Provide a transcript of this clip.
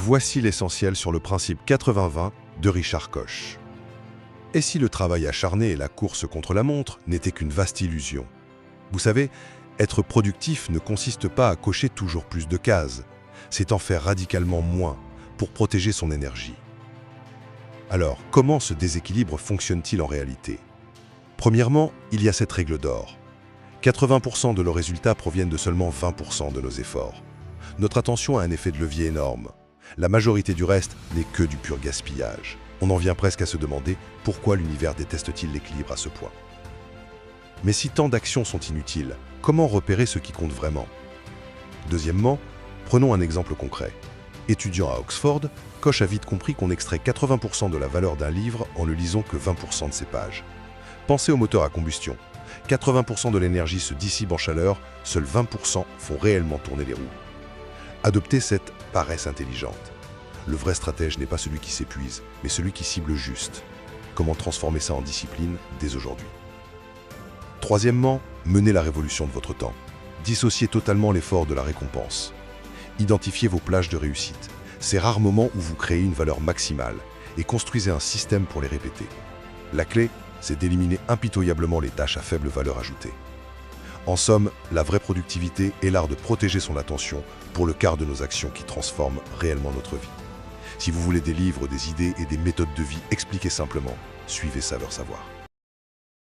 Voici l'essentiel sur le principe 80-20 de Richard Koch. Et si le travail acharné et la course contre la montre n'étaient qu'une vaste illusion? Vous savez, être productif ne consiste pas à cocher toujours plus de cases, c'est en faire radicalement moins pour protéger son énergie. Alors, comment ce déséquilibre fonctionne-t-il en réalité? Premièrement, il y a cette règle d'or. 80% de nos résultats proviennent de seulement 20% de nos efforts. Notre attention a un effet de levier énorme. La majorité du reste n'est que du pur gaspillage. On en vient presque à se demander pourquoi l'univers déteste-t-il l'équilibre à ce point. Mais si tant d'actions sont inutiles, comment repérer ce qui compte vraiment? Deuxièmement, prenons un exemple concret. Étudiant à Oxford, Koch a vite compris qu'on extrait 80% de la valeur d'un livre en ne lisant que 20% de ses pages. Pensez au moteur à combustion. 80% de l'énergie se dissipe en chaleur, seuls 20% font réellement tourner les roues. Adoptez cette paresse intelligente. Le vrai stratège n'est pas celui qui s'épuise, mais celui qui cible juste. Comment transformer ça en discipline dès aujourd'hui? Troisièmement, menez la révolution de votre temps. Dissociez totalement l'effort de la récompense. Identifiez vos plages de réussite, ces rares moments où vous créez une valeur maximale, et construisez un système pour les répéter. La clé, c'est d'éliminer impitoyablement les tâches à faible valeur ajoutée. En somme, la vraie productivité est l'art de protéger son attention pour le quart de nos actions qui transforment réellement notre vie. Si vous voulez des livres, des idées et des méthodes de vie expliquées simplement, suivez Saveur Savoir.